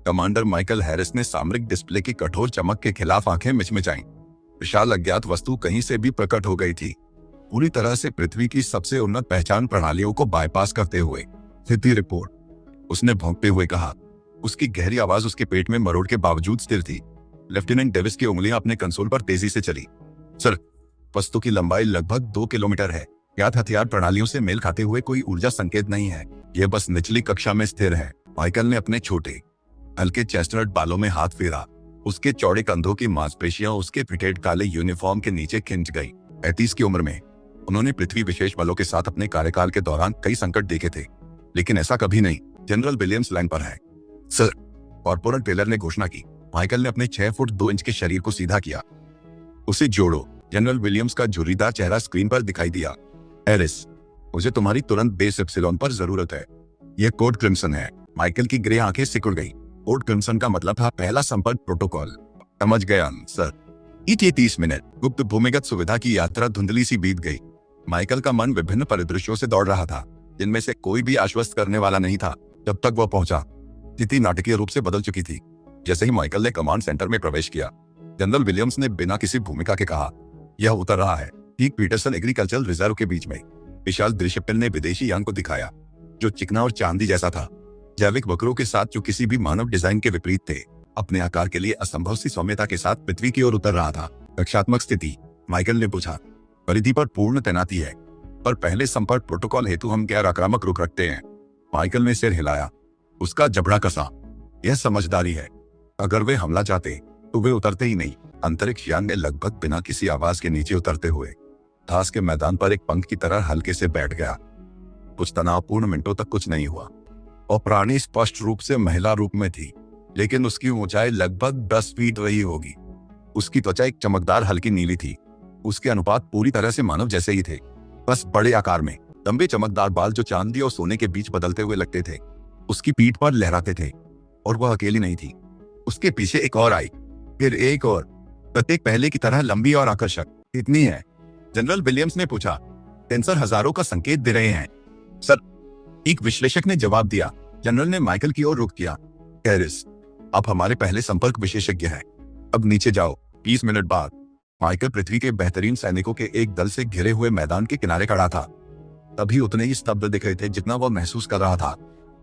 Commander Michael Harris ने सामरिक display की कठोर चमक के खिलाफ आंखें मिचमिचाईं। विशाल अज्ञात वस्तु कहीं से भी प्रकट हो गई थी, पूरी तरह से पृथ्वी की सबसे उन्नत पहचान प्रणालियों को बाईपास करते हुए। स्थिति रिपोर्ट, उसने भौंकते हुए कहा। उसकी गहरी आवाज उसके पेट में मरोड़ के बावजूद स्थिर थी। लेफ्टिनेंट डेविस की उंगलियां अपने कंसोल पर तेजी से चली। सर, वस्तु की लंबाई लगभग 2 किलोमीटर है। ज्ञात हथियार प्रणालियों से मेल खाते हुए कोई ऊर्जा संकेत नहीं है। यह बस निचली कक्षा में स्थिर है। माइकल ने अपने छोटे हल्के चेस्टनट बालों में हाथ फेरा। उसके चौड़े कंधों की मांसपेशियां उसके फिटेड काले यूनिफॉर्म के नीचे खिंच गई। 35 की उम्र में उन्होंने पृथ्वी विशेष बलों के साथ अपने कार्यकाल के दौरान कई संकट देखे थे, लेकिन ऐसा कभी नहीं। जनरल विलियम्स लाइन पर है। सर, कॉर्पोरल टेलर ने घोषणा की। माइकल ने अपने 6 फुट 2 इंच के शरीर को सीधा किया। उसे जोड़ो। जनरल विलियम्स का झुर्रीदार चेहरा स्क्रीन पर दिखाई दिया। हैरिस, मुझे तुम्हारी तुरंत बेस एप्सिलॉन पर जरूरत है। यह कोड क्रिम्सन है। माइकल की ग्रे आंखें सिकुड़ गई। कोड क्रिम्सन का मतलब था पहला संपर्क प्रोटोकॉल। समझ गया सर। ईटे 30 मिनट। गुप्त भूमिगत सुविधा की यात्रा धुंधली सी बीत गई। माइकल का मन विभिन्न परिदृश्यों से दौड़ रहा था, जिनमें से कोई भी आश्वस्त करने वाला नहीं था। जब तक वह पहुंचा, स्थिति नाटकीय रूप से बदल चुकी थी। जैसे ही माइकल ने कमांड सेंटर में प्रवेश किया, जनरल विलियम्स ने बिना किसी भूमिका के कहा, यह उतर रहा है ठीक पीटरसन एग्रीकल्चरल रिजर्व के बीच में। विशाल दृश्यपटल ने विदेशी यान को दिखाया, जो चिकना और चांदी जैसा था, जैविक वक्रों के साथ जो किसी भी मानव डिजाइन के विपरीत थे। अपने आकार के लिए असंभव सी सौम्यता के साथ पृथ्वी की ओर उतर रहा था। रक्षात्मक स्थिति, माइकल ने पूछा। परिधि पर पूर्ण तैनाती है, पर पहले संपर्क प्रोटोकॉल हेतु हम गैर आक्रामक रुख रखते हैं। माइकल ने सिर हिलाया। उसका जबड़ा कसा। यह समझदारी है। अगर वे हमला चाहते तो वे उतरते ही नहीं। अंतरिक्ष यान ने लगभग बिना किसी आवाज के नीचे उतरते हुए घास के मैदान पर एक पंख की तरह हल्के से बैठ गया। कुछ तनावपूर्ण मिनटों तक कुछ नहीं हुआ और प्राणी स्पष्ट रूप से महिला रूप में थी, लेकिन उसकी ऊंचाई लगभग 10 फीट रही होगी। उसकी त्वचा एक चमकदार हल्की नीली थी। उसके अनुपात पूरी तरह से मानव जैसे ही थे, बस बड़े आकार में। लंबे चमकदार बाल जो चांदी और सोने के बीच बदलते हुए लगते थे, उसकी पीठ पर लहराते थे। और वह अकेली नहीं थी। उसके पीछे एक और आई, फिर एक और, प्रत्येक पहले की तरह लंबी और आकर्षक। इतनी है? जनरल विलियम्स ने पूछा। सेंसर हजारों का संकेत दे रहे हैं सर, एक विश्लेषक ने जवाब दिया। जनरल ने माइकल की ओर रुख किया। हैरिस, आप हमारे पहले संपर्क विशेषज्ञ हैं। अब नीचे जाओ। 20 मिनट बाद माइकल पृथ्वी के बेहतरीन सैनिकों के एक दल से घिरे हुए मैदान के किनारे खड़ा था। तभी उतने ही स्तब्ध दिख रहे थे जितना वह महसूस कर रहा था।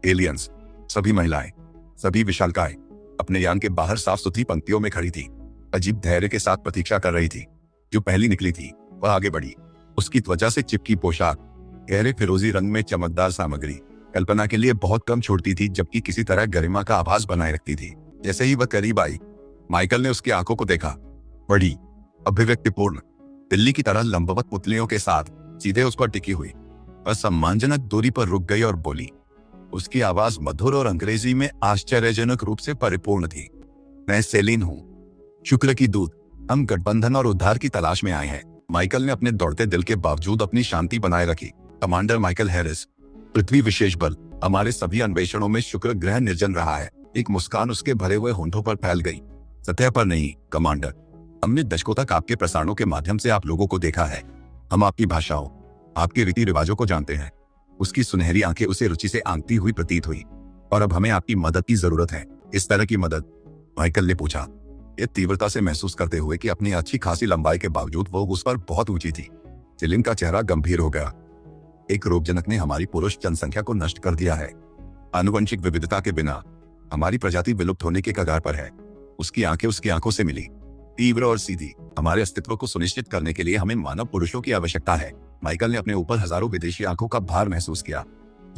एलियंस, सभी महिलाएं, सभी विशालकाय, अपने यान के बाहर साफ सुथरी पंक्तियों में खड़ी थी, अजीब धैर्य के साथ प्रतीक्षा कर रही थी। जो पहली निकली थी वह आगे बढ़ी। उसकी त्वचा से चिपकी पोशाक, गहरे फिरोजी रंग में चमकदार सामग्री कल्पना के लिए बहुत कम छोड़ती थी, जबकि किसी तरह गरिमा का आभास बनाए रखती थी। जैसे ही वह करीब आई, माइकल ने उसकी आंखों को देखा। बड़ी, अभिव्यक्तिपूर्ण, दिल्ली की तरह लंबवत पुतलियों के साथ सीधे उस पर टिकी हुई, वह सम्मानजनक दूरी पर रुक गई और बोली। उसकी आवाज मधुर और अंग्रेजी में आश्चर्यजनक रूप से परिपूर्ण थी। मैं सेलिन हूँ, शुक्र की दूत। हम गठबंधन और उद्धार की तलाश में आए हैं। माइकल ने अपने दौड़ते दिल के बावजूद अपनी शांति बनाए रखी। कमांडर माइकल हैरिस, पृथ्वी विशेष बल, हमारे सभी अन्वेषणों में शुक्र ग्रह निर्जन रहा है। एक मुस्कान उसके भरे हुए होंठों पर फैल गई। सतह पर नहीं कमांडर, हमने दशकों तक आपके प्रसारणों के माध्यम से आप लोगों को देखा है। हम आपकी भाषाओं, आपके रीति रिवाजों को जानते हैं। उसकी सुनहरी आंखें उसे रुचि से आंकती हुई प्रतीत हुई। और अब हमें आपकी मदद की जरूरत है। इस तरह की मदद? माइकल ने पूछा, ये तीव्रता से महसूस करते हुए कि अपनी अच्छी खासी लंबाई के बावजूद वो उस पर बहुत ऊंची थी। सेलिन का चेहरा गंभीर हो गया। एक रोगजनक ने हमारी पुरुष जनसंख्या को नष्ट कर दिया है। आनुवंशिक विविधता के बिना हमारी प्रजाति विलुप्त होने के कगार पर है। उसकी आंखें उसकी आंखों से मिली, तीव्र और सीधी। हमारे अस्तित्व को सुनिश्चित करने के लिए हमें मानव पुरुषों की आवश्यकता है। माइकल ने अपने ऊपर हजारों विदेशी आंखों का भार महसूस किया।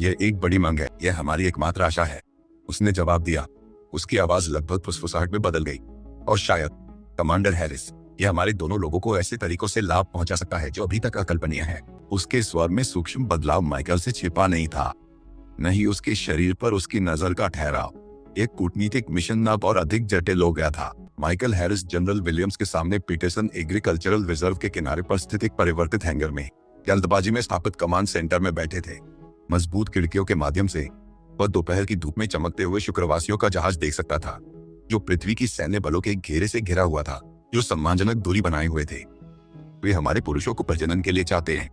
यह एक बड़ी मांग है, यह हमारी एकमात्र आशा है, उसने जवाब दिया। उसकी आवाज लगभग फुसफुसाहट में बदल गई। और शायद कमांडर हैरिस, यह हमारे दोनों लोगों को ऐसे तरीकों से लाभ पहुंचा सकता है जो अभी तक अकल्पनीय है। उसके स्वर में सूक्ष्म बदलाव माइकल से छिपा नहीं था, नहीं उसके शरीर पर उसकी नजर का ठहराव। एक कूटनीतिक मिशन अब और अधिक जटिल हो गया था। माइकल हैरिस जनरल विलियम्स के सामने पीटरसन एग्रीकल्चरल रिजर्व के किनारे पर स्थित एक परिवर्तित हैंगर में जल्दबाजी में स्थापित कमांड सेंटर में बैठे थे। मजबूत खिड़कियों के माध्यम से वह दोपहर की धूप में चमकते हुए शुक्रवासियों का जहाज देख सकता था, जो पृथ्वी की सैन्य बलों के घेरे से घिरा हुआ था, जो सम्मानजनक दूरी बनाए हुए थे। वे हमारे पुरुषों को प्रजनन के लिए चाहते हैं,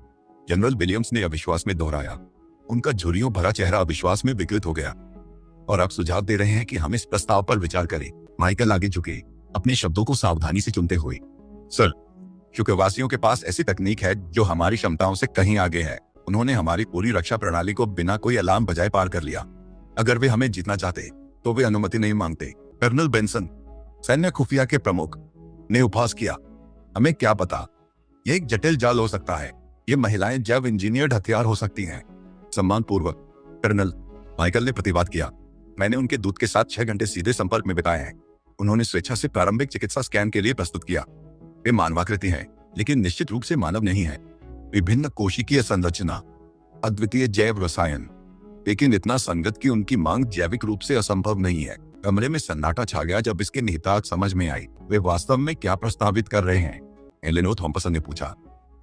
जनरल विलियम्स ने अविश्वास में दोहराया। उनका झुर्रियों भरा चेहरा अविश्वास में विकृत हो गया। और अब सुझाव दे रहे हैं कि हम इस प्रस्ताव पर विचार करें। माइकल आगे झुके, अपने शब्दों को सावधानी से चुनते हुए। सर, शुक्रवासियों के पास ऐसी तकनीक है जो हमारी क्षमताओं से कहीं आगे है। उन्होंने हमारी पूरी रक्षा प्रणाली को बिना कोई अलार्म बजाए पार कर लिया। अगर वे हमें जीतना चाहते तो वे अनुमति नहीं मांगते। कर्नल बेंसन, सैन्य खुफिया के प्रमुख, ने उपहास किया। हमें क्या पता, यह एक जटिल जाल हो सकता है। ये महिलाएं जैव इंजीनियर्ड हथियार हो सकती हैं। सम्मानपूर्वक कर्नल, माइकल ने प्रतिवाद किया। मैंने उनके दूत के साथ 6 घंटे सीधे संपर्क में बिताए हैं। उन्होंने स्वेच्छा से प्रारंभिक चिकित्सा स्कैन के लिए प्रस्तुत किया। वे मानवाकृति हैं, लेकिन निश्चित रूप से मानव नहीं है। विभिन्न कोशिकीय संरचना, अद्वितीय जैव रसायन, लेकिन इतना संगत कि उनकी मांग जैविक रूप से असंभव नहीं है। कमरे में सन्नाटा छा गया जब इसके निहितार्थ समझ में आई। वे वास्तव में क्या प्रस्तावित कर रहे हैं? एलेनोर थॉम्पसन ने पूछा,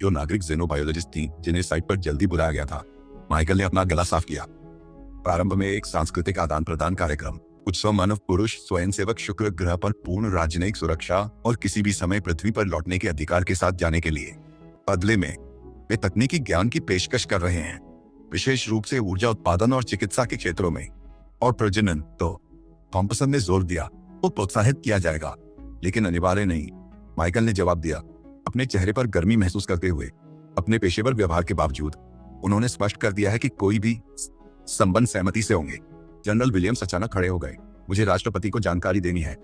जो नागरिक जेनोबायोलॉजिस्ट थी जिन्हें साइट पर जल्दी बुलाया गया था। माइकल ने अपना गला साफ किया। प्रारंभ में एक सांस्कृतिक आदान प्रदान कार्यक्रम, कुछ 100 मानव पुरुष स्वयंसेवक शुक्र ग्रह पर पूर्ण राजनयिक सुरक्षा और किसी भी समय पृथ्वी पर लौटने के अधिकार के साथ जाने के लिए। बदले में वे तकनीकी ज्ञान की पेशकश कर रहे हैं, विशेष रूप से ऊर्जा उत्पादन और चिकित्सा के क्षेत्रों में। और प्रजनन तो, थॉम्पसन ने जोर दिया, वो प्रोत्साहित किया जाएगा, लेकिन अनिवार्य नहीं। माइकल ने जवाब दिया, अपने चेहरे पर गर्मी महसूस करते हुए। अपने पेशेवर व्यवहार के बावजूद उन्होंने स्पष्ट कर दिया है कि कोई भी संबंध सहमति से होंगे। जनरल विलियम्स अचानक खड़े हो गए। मुझे राष्ट्रपति को जानकारी देनी है।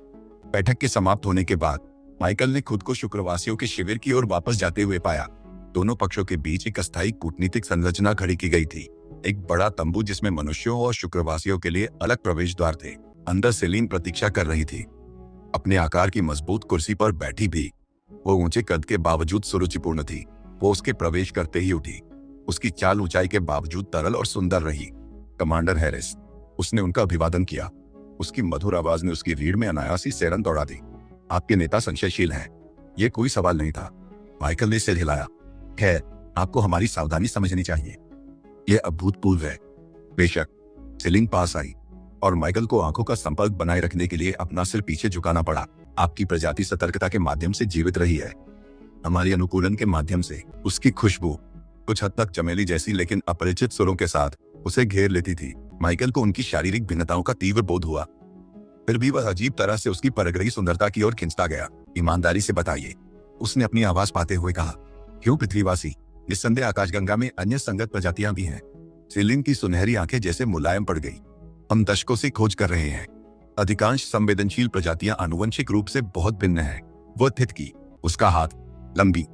बैठक के समाप्त होने के बाद माइकल ने खुद को शुक्रवासियों के शिविर की ओर वापस जाते हुए पाया। दोनों पक्षों के बीच एक अस्थायी कूटनीतिक संरचना खड़ी की गई थी। एक बड़ा तंबू जिसमें मनुष्यों और शुक्रवासियों के लिए अलग प्रवेश द्वार थे। अंदर सेलिन प्रतीक्षा कर रही थी, अपने आकार की मजबूत कुर्सी पर बैठी भी। वो ऊंचे कद के बावजूद सुरुचिपूर्ण थी। वो उसके प्रवेश करते ही उठी। उसकी चाल ऊंचाई के बावजूद तरल और सुंदर रही। कमांडर हैरिस, उसने उनका अभिवादन किया। उसकी मधुर आवाज ने उसकी रीढ़ में अनायासी सैरन दौड़ा दी। आपके नेता संशयशील हैं, ये कोई सवाल नहीं था। माइकल ने सिर हिलाया। खैर, आपको हमारी सावधानी समझनी चाहिए। यह अभूतपूर्व है। बेशक। सेलिन पास आई और माइकल को आंखों का संपर्क बनाए रखने के लिए अपना सिर पीछे झुकाना पड़ा। आपकी प्रजाति सतर्कता के माध्यम से जीवित रही है, हमारी अनुकूलन के माध्यम से। उसकी खुशबू कुछ हद तक चमेली जैसी लेकिन अपरिचित सुरों के साथ उसे घेर लेती थी। माइकल को उनकी शारीरिक भिन्नताओं का तीव्र बोध हुआ, फिर भी वह अजीब तरह से उसकी परग्रही सुंदरता की ओर खिंचता गया। ईमानदारी से बताइए, उसने अपनी आवाज पाते हुए कहा। क्यों पृथ्वीवासी? निस्संदेह आकाशगंगा में अन्य संगत प्रजातियां भी हैं। सेलिन की सुनहरी आंखें जैसे मुलायम पड़ गई। हम दशकों से खोज कर रहे हैं। अधिकांश संवेदनशील प्रजातियां आनुवंशिक रूप से बहुत भिन्न हैं। वह थितकी, उसका हाथ लंबी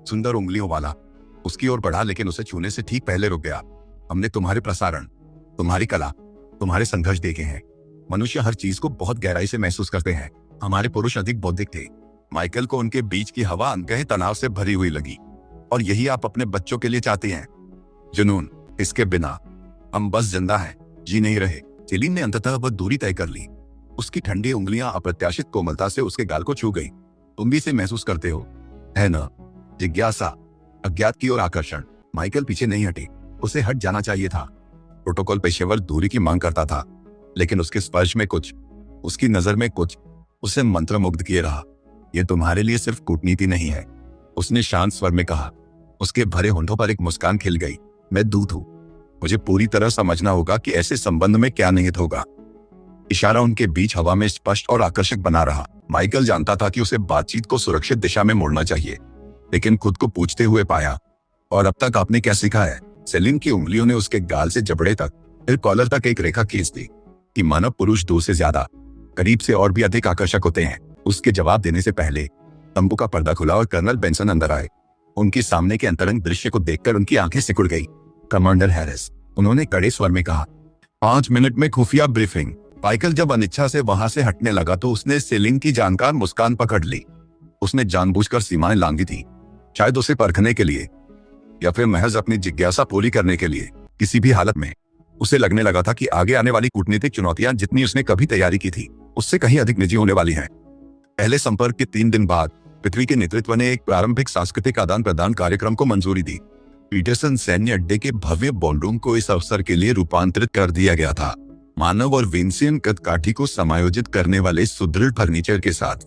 सुंदर उंगलियों वाला, उसकी ओर बढ़ा लेकिन उसे छूने से ठीक पहले रुक गया। हमने तुम्हारे प्रसारण, तुम्हारी कला, तुम्हारे संघर्ष देखे हैं। मनुष्य हर चीज को बहुत गहराई से महसूस करते हैं। हमारे पुरुष अधिक बौद्धिक थे। माइकल को उनके बीच की हवा अनकहे तनाव से भरी हुई लगी। और यही आप अपने बच्चों के लिए चाहते हैं? जुनून, इसके बिना हम बस जिंदा हैं, जी नहीं रहे। सेलिन ने अंततः वह दूरी तय कर ली। उसकी ठंडी उंगलियां अप्रत्याशित कोमलता से उसके गाल को छू गई। तुम भी इसे महसूस करते हो, है ना? जिज्ञासा, अज्ञात की ओर आकर्षण। माइकल पीछे नहीं हटे। उसे हट जाना चाहिए था। प्रोटोकॉल पेशेवर दूरी की मांग करता था, लेकिन उसके स्पर्श में कुछ, उसकी नजर में कुछ, उसे मंत्रमुग्ध किए रहा। यह तुम्हारे लिए सिर्फ कूटनीति नहीं है, उसने शांत स्वर में कहा। उसके भरे होंठों पर एक मुस्कान खिल गई। मैं दूत हूं, मुझे पूरी तरह समझना होगा कि ऐसे संबंध में क्या निहित होगा। इशारा उनके बीच हवा में स्पष्ट और आकर्षक बना रहा। माइकल जानता था कि उसे बातचीत को सुरक्षित दिशा में मोड़ना चाहिए, लेकिन खुद को पूछते हुए पाया, और अब तक आपने क्या सीखा है? सेलिन की उंगलियों ने उसके गाल से जबड़े तक, फिर कॉलर तक एक रेखा खींच दी कि मानव पुरुष दूर से ज्यादा, करीब से और भी अधिक आकर्षक होते हैं। उसके जवाब देने से पहले तंबू का पर्दा खुला और कर्नल बेंसन अंदर आए। उनके सामने के अंतरंग दृश्य को देखकर उनकी आंखें सिकुड़ गई। कमांडर हैरिस, उन्होंने कड़े स्वर में कहा, 5 मिनट में खुफिया ब्रीफिंग। माइकल जब अनिच्छा से वहां से हटने लगा तो उसने सेलिन की जानकार मुस्कान पकड़ ली। उसने जानबूझकर सीमाएं लांघी थी, शायद उसे परखने के लिए या फिर महज अपनी जिज्ञासा पूरी करने के लिए। किसी भी हालत में उसे लगने लगा था कि आगे आने वाली कूटनीतिक चुनौतियां जितनी उसने कभी तैयारी की थी, उससे कहीं अधिक निजी होने वाली हैं। पहले संपर्क के 3 दिन बाद पृथ्वी के नेतृत्व ने एक प्रारंभिक सांस्कृतिक आदान प्रदान कार्यक्रम को मंजूरी दी। पीटरसन सैन्य अड्डे के भव्य बॉलरूम को इस अवसर के लिए रूपांतरित कर दिया गया था। मानव और वेन्सियन कदकाठी को समायोजित करने वाले सुदृढ़ फर्नीचर के साथ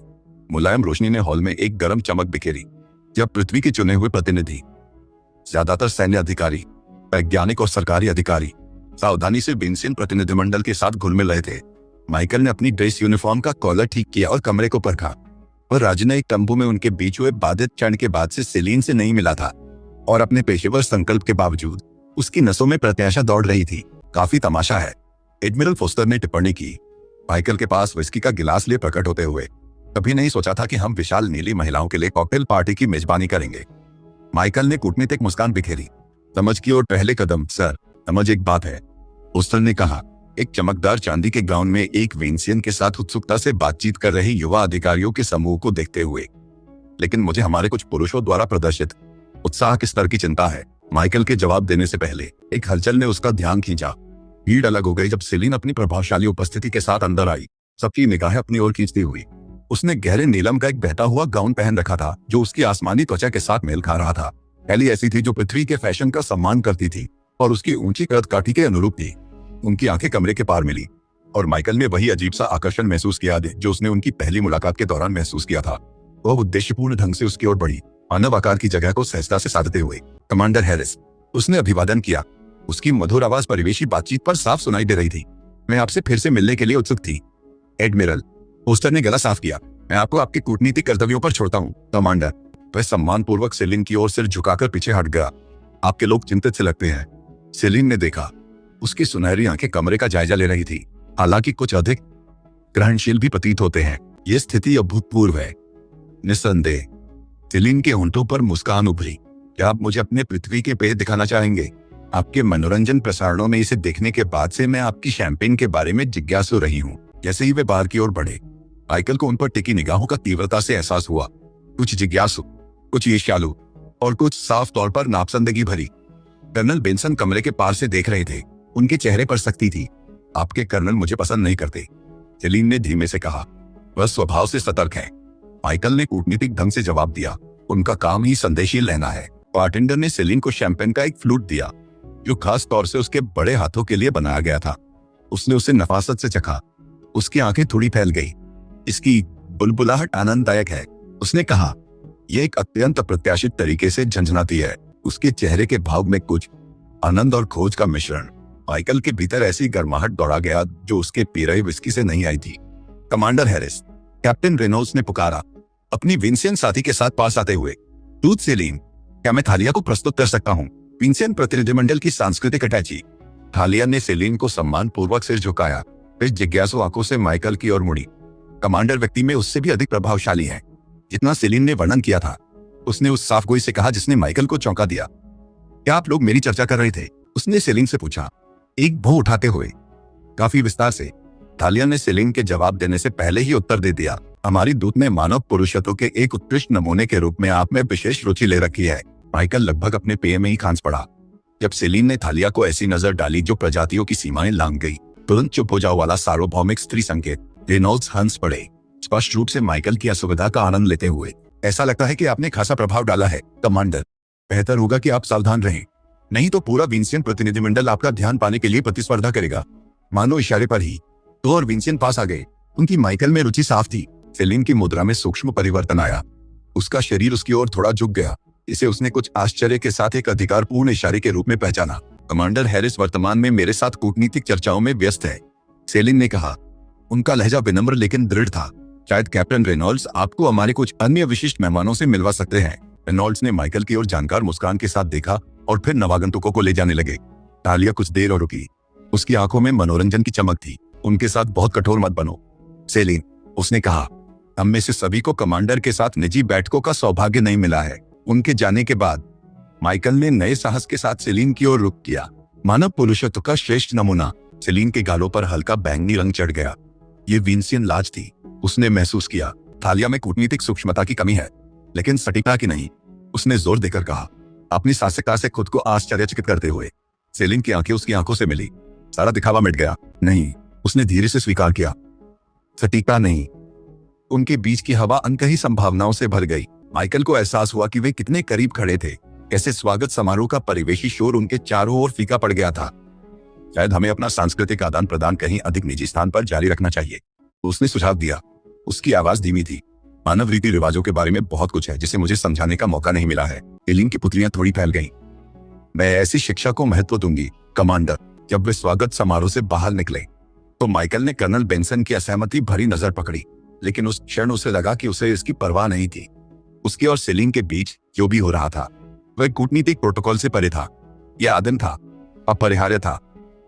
मुलायम रोशनी ने हॉल में एक गर्म चमक बिखेरी। जब पृथ्वी के चुने हुए प्रतिनिधि, ज्यादातर सैन्य अधिकारी, वैज्ञानिक और सरकारी अधिकारी, सावधानी से विंसेन प्रतिनिधिमंडल के साथ घुल मिल रहे थे। माइकल ने अपनी ड्रेस यूनिफॉर्म का कॉलर ठीक किया और कमरे को परखा, पर राजनयिक तंबू में उनके बीच हुए बाधित क्षण के बाद से सेलिन से नहीं मिला था और अपने पेशेवर संकल्प के बावजूद उसकी नसों में प्रत्याशा दौड़ रही थी। काफी तमाशा है, एडमिरल फोस्टर ने टिप्पणी की, माइकल के पास विस्की का गिलास लिए प्रकट होते हुए। कभी नहीं सोचा था कि हम विशाल नीली महिलाओं के लिए कॉकटेल पार्टी की मेजबानी करेंगे। माइकल ने कूटनीतिक मुस्कान बिखेरी। समझ की ओर पहले कदम सर। समझ एक बात है, फोस्टर ने कहा, एक चमकदार चांदी के गाउन में एक वेंसियन के साथ उत्सुकता से बातचीत कर रहे युवा अधिकारियों के समूह को देखते हुए। लेकिन मुझे हमारे कुछ पुरुषों द्वारा प्रदर्शित उत्साह के स्तर की चिंता है। माइकल के जवाब देने से पहले एक हलचल ने उसका ध्यान खींचा। भीड़ अलग हो गई जब सेलिन अपनी प्रभावशाली उपस्थिति के साथ अंदर आई, सबकी निगाहें अपनी ओर खींचती हुई। उसने गहरे नीलम का एक बहता हुआ गाउन पहन रखा था जो उसकी आसमानी त्वचा के साथ मेल खा रहा था। पहली ऐसी थी जो पृथ्वी के फैशन का सम्मान करती थी और उसकी ऊंची कद-काठी के अनुरूप थी। उनकी आंखें कमरे के पार मिली और माइकल ने वही अजीब सा आकर्षण महसूस किया जो उसने उनकी पहली मुलाकात के दौरान महसूस किया था। वह उद्देश्यपूर्ण ढंग से उसकी ओर बढ़ी, मानव आकार की जगह को सहजता से साधते हुए। कमांडर हैरिस, उसने अभिवादन किया। उसकी मधुर आवाज परिवेशी बातचीत पर साफ सुनाई दे रही थी। मैं आपसे फिर से मिलने के लिए उत्सुक थी। एडमिरल, फोस्टर ने गला साफ किया, मैं आपको आपके कूटनीतिक कर्तव्यों पर छोड़ता हूँ। कमांडर, वह सम्मानपूर्वक सेलिन की ओर सिर झुकाकर पीछे हट गया। आपके लोग चिंतित से लगते हैं। सेलिन ने देखा, उसकी सुनहरी आंखें कमरे का जायजा ले रही थी, हालांकि कुछ अधिक ग्रहणशील भी प्रतीत होते हैं। यह स्थिति अभूतपूर्व है। निस्संदेह। सेलिन के होंठों पर मुस्कान उभरी। क्या आप मुझे अपने पृथ्वी के पेय दिखाना चाहेंगे? आपके मनोरंजन प्रसारणों में इसे देखने के बाद से मैं आपकी शैंपेन के बारे में जिज्ञासु रही हूँ। जैसे ही वे बाहर की ओर बढ़े, माइकल को उन पर टिकी निगाहों का तीव्रता से एहसास हुआ। कुछ जिज्ञासु, कुछ ईर्ष्यालु और कुछ साफ तौर पर नापसंदगी भरी। कर्नल बेंसन कमरे के पार से देख रहे थे। उनके चेहरे पर सख्ती थी। आपके कर्नल मुझे पसंद नहीं करते, सेलिन ने धीमे से कहा। वह स्वभाव से सतर्क है। माइकल ने कूटनीतिक ढंग से जवाब दिया, उनका काम ही संदेशील रहना है। बारटेंडर ने सेलिन को शैंपेन का एक फ्लूट दिया जो खास तौर से उसके बड़े हाथों के लिए बनाया गया था। उसने उसे नफासत से चखा। उसकी आंखें थोड़ी फैल गई। इसकी बुलबुलाहट आनंददायक है, उसने कहा। यह एक अत्यंत अप्रत्याशित तरीके से झंझनाती है। उसके चेहरे के भाव में कुछ आनंद और खोज का मिश्रण। माइकल के भीतर ऐसी गर्माहट दौड़ा गया जो उसके पी रहे विस्की से नहीं आई थी। कमांडर हैरिस, कैप्टन रेनॉल्ड्स ने पुकारा, अपनी विंसेन साथी के साथ पास आते हुए। दूत सेलिन, क्या मैं थालिया को प्रस्तुत कर सकता हूँ? विंसेन प्रतिनिधिमंडल की सांस्कृतिक अटैची। थालिया ने सेलिन को सम्मान पूर्वक सिर झुकाया, फिर जिज्ञासु आंखों से माइकल की ओर मुड़ी। कमांडर व्यक्ति में उससे भी अधिक प्रभावशाली है, जितना सेलिन ने वर्णन किया था। उसने उस साफगोई से कहा जिसने माइकल को चौंका दिया। क्या आप लोग मेरी चर्चा कर रहे थे? उसने सेलिन से पूछा, एक भौं उठाते हुए। काफी विस्तार से। थालिया ने सेलिन के जवाब देने से पहले ही उत्तर दे दिया, हमारी दूत ने मानव पुरुषत्व के एक उत्कृष्ट नमूने के रूप में आप में विशेष रुचि ले रखी है। माइकल लगभग अपने पेय में ही खांस पड़ा जब सेलिन ने थालिया को ऐसी नजर डाली जो प्रजातियों की सीमाएं लांघ गई। तुरंत चुप हो जाओ वाला सार्वभौमिक स्त्री संकेत। रेनॉल्ड्स हंस पड़े, स्पष्ट रूप से माइकल की असुविधा का आनंद लेते हुए। ऐसा लगता है कि आपने खासा प्रभाव डाला है कमांडर। बेहतर होगा कि आप सावधान रहें, नहीं तो पूरा विंसियन प्रतिनिधिमंडल आपका ध्यान पाने के लिए प्रतिस्पर्धा करेगा। मानो इशारे पर ही तो और विंसियन पास आ गए। उनकी माइकल में रुचि साफ थी। सेलिन की मुद्रा में सूक्ष्म परिवर्तन आया। उसका शरीर उसकी ओर थोड़ा झुक गया। इसे उसने कुछ आश्चर्य के साथ एक अधिकारपूर्ण इशारे के रूप में पहचाना। कमांडर हैरिस वर्तमान में मेरे साथ कूटनीतिक चर्चाओं में व्यस्त है, सेलिन ने कहा। उनका लहजा विनम्र लेकिन दृढ़ था। शायद कैप्टन रेनॉल्ड्स आपको हमारे कुछ अन्य विशिष्ट मेहमानों से मिलवा सकते हैं। रेनॉल्ड्स ने माइकल की ओर जानकार मुस्कान के साथ देखा और फिर नवागंतुकों को ले जाने लगे। तालिया कुछ देर और रुकी। उसकी आंखों में मनोरंजन की चमक थी। उनके साथ बहुत कठोर मत बनो सेलिन, उसने कहा। हम में से सभी को कमांडर के साथ निजी बैठकों का सौभाग्य नहीं मिला है। उनके जाने के बाद माइकल ने नए साहस के साथ सेलिन की ओर रुख किया। मानव पुरुषत्व का श्रेष्ठ नमूना। सेलिन के गालों पर हल्का बैंगनी रंग चढ़ गया। ये विंसियन लाज थी, उसने महसूस किया। थालिया में कूटनीतिक सूक्ष्मता की कमी है, लेकिन सटीकता की नहीं, उसने जोर देकर कहा, अपनी साहसिकता से खुद को आश्चर्यचकित करते हुए। सेलिन की आंखें उसकी आंखों से मिली। सारा दिखावा मिट गया। नहीं, उसने धीरे से स्वीकार किया, सटीकता नहीं। उनके बीच की हवा अनकही संभावनाओं से भर गई। माइकल को एहसास हुआ कि वे कितने करीब खड़े थे। कैसे स्वागत समारोह का परिवेशी शोर उनके चारों ओर फीका पड़ गया था। शायद हमें अपना सांस्कृतिक आदान प्रदान कहीं अधिक निजी स्थान पर जारी रखना चाहिए, उसने सुझाव दिया। उसकी आवाज धीमी थी। मानव रीति रिवाजों के बारे में बहुत कुछ है जिसे मुझे समझाने का मौका नहीं मिला है। सेलिन की पुतलियां थोड़ी फैल गईं। मैं ऐसी शिक्षा को महत्व दूंगी कमांडर, जब वे स्वागत समारोह से बाहर निकले तो माइकल ने कर्नल बेंसन की असहमति भरी नजर पकड़ी, लेकिन उस क्षण उसे लगा कि उसे इसकी परवाह नहीं थी। उसके और सेलिन के बीच जो भी हो रहा था वह कूटनीतिक प्रोटोकॉल से परे था। यह आदिम था, अपरिहार्य था,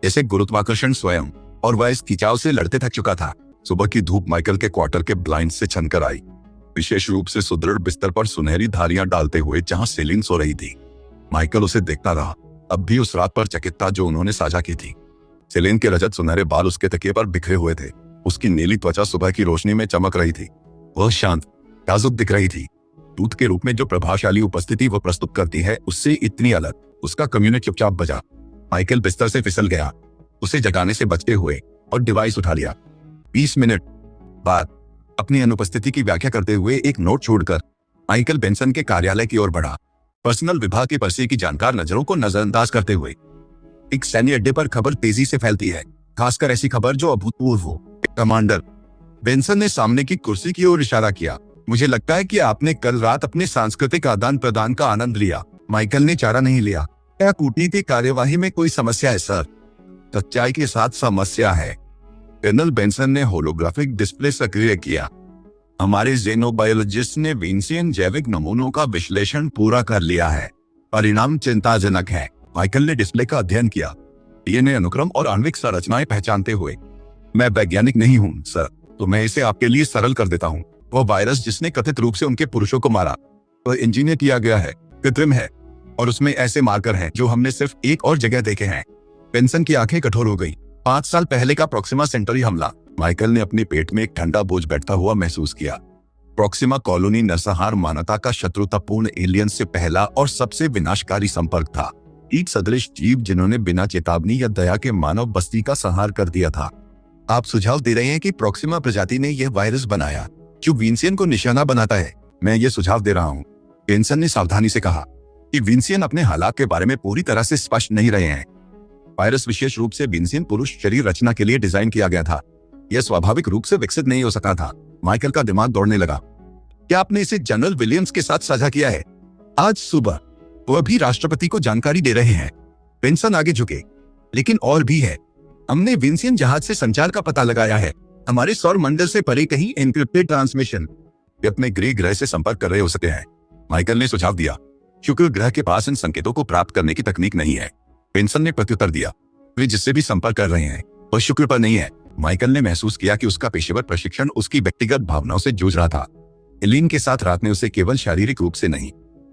जैसे गुरुत्वाकर्षण स्वयं, और वह इस खिंचाव से लड़ते थक चुका था। सुबह की धूप माइकल के क्वार्टर के ब्लाइंड से छनकर आई, विशेष रूप से सुदृढ़ बिस्तर पर सुनहरी धारियां डालते हुए जहां सेलिन सो रही थी। माइकल उसे देखता रहा, अब भी उस रात पर चकित था जो उन्होंने साझा की थी। सेलिन के रजत सुनहरे बाल उसके तकिए पर बिखरे हुए थे। उसकी नीली त्वचा सुबह की रोशनी में चमक रही थी। वह शांत, नाजुक दिख रही थी। दूत के रूप में जो प्रभावशाली उपस्थिति वह प्रस्तुत करती है उससे इतनी अलग। उसका कम्युनिट चुपचाप बजा। माइकल बिस्तर से फिसल गया, उसे जगाने से बचते हुए, और डिवाइस उठा लिया। 20 मिनट बाद अपनी अनुपस्थिति की व्याख्या करते हुए एक नोट छोड़कर माइकल बेंसन के कार्यालय की ओर बढ़ा, पर्सनल विभाग के पर्चे की जानकार नजरों को नजरअंदाज करते हुए। एक सैन्य अड्डे पर खबर तेजी से फैलती है, खासकर ऐसी खबर जो अभूतपूर्व हो। कमांडर, बेंसन ने सामने की कुर्सी की ओर इशारा किया। मुझे लगता है कि आपने कल रात अपने सांस्कृतिक आदान प्रदान का आनंद लिया। माइकल ने चारा नहीं लिया। क्या कूटनीतिक कार्यवाही में कोई समस्या है सर? सच्चाई के साथ समस्या है। कर्नल बेंसन ने होलोग्राफिक डिस्प्ले सक्रिय किया। हमारे जेनोबायोलॉजिस्ट ने विंसियन जैविक नमूनों का विश्लेषण पूरा कर लिया है। परिणाम चिंताजनक है। माइकल ने डिस्प्ले का अध्ययन किया, डीएनए अनुक्रम और आणविक संरचनाएं पहचानते हुए। मैं वैज्ञानिक नहीं हूं सर, तो मैं इसे आपके लिए सरल कर देता हूं। वह वायरस जिसने कथित रूप से उनके पुरुषों को मारा, वह इंजीनियर किया गया है, कृत्रिम है, और उसमें ऐसे मार्कर हैं जो हमने सिर्फ एक और जगह देखे हैं। बेंसन की आंखें कठोर हो गई। 5 साल पहले का प्रोक्सिमा सेंटरी हमला। माइकल ने अपने पेट में एक ठंडा बोझ बैठता हुआ महसूस किया। प्रोक्सिमा कॉलोनी नरसंहार मानवता का शत्रुतापूर्ण एलियन से पहला और सबसे विनाशकारी संपर्क था। ईट सदृश जीव जिन्होंने बिना चेतावनी या दया के मानव बस्ती का संहार कर दिया था। आप सुझाव दे रहे हैं कि प्रोक्सिमा प्रजाति ने यह वायरस बनाया जो विंसियन को निशाना बनाता है? मैं ये सुझाव दे रहा हूँ, बेंसन ने सावधानी से कहा, कि विंसियन अपने हालात के बारे में पूरी तरह से स्पष्ट नहीं रहे हैं। वायरस विशेष रूप से विंसियन पुरुष शरीर रचना के लिए डिजाइन किया गया था। यह स्वाभाविक रूप से विकसित नहीं हो सका था। माइकल का दिमाग दौड़ने लगा। क्या आपने इसे जनरल विलियम्स के साथ साझा किया है? आज सुबह वह भी राष्ट्रपति को जानकारी दे रहे हैं। बेंसन आगे झुके। लेकिन और भी है। हमने विंसियन जहाज से संचार का पता लगाया है। हमारे सौर मंडल से परे कहीं एन्क्रिप्टेड ट्रांसमिशन। वे अपने गृह ग्रह से संपर्क कर रहे हो सकते हैं, माइकल ने सुझाव दिया। शुक्र ग्रह के पास इन संकेतों को प्राप्त करने की तकनीक नहीं है, बेंसन ने प्रत्युत्तर दिया। वे जिससे भी संपर्क कर रहे हैं वह शुक्र पर नहीं है। माइकल ने महसूस किया कि उसका पेशेवर प्रशिक्षण उसकी व्यक्तिगत भावनाओं से जूझ रहा था। एलिन के साथ रात ने उसे केवल शारीरिक रूप से नहीं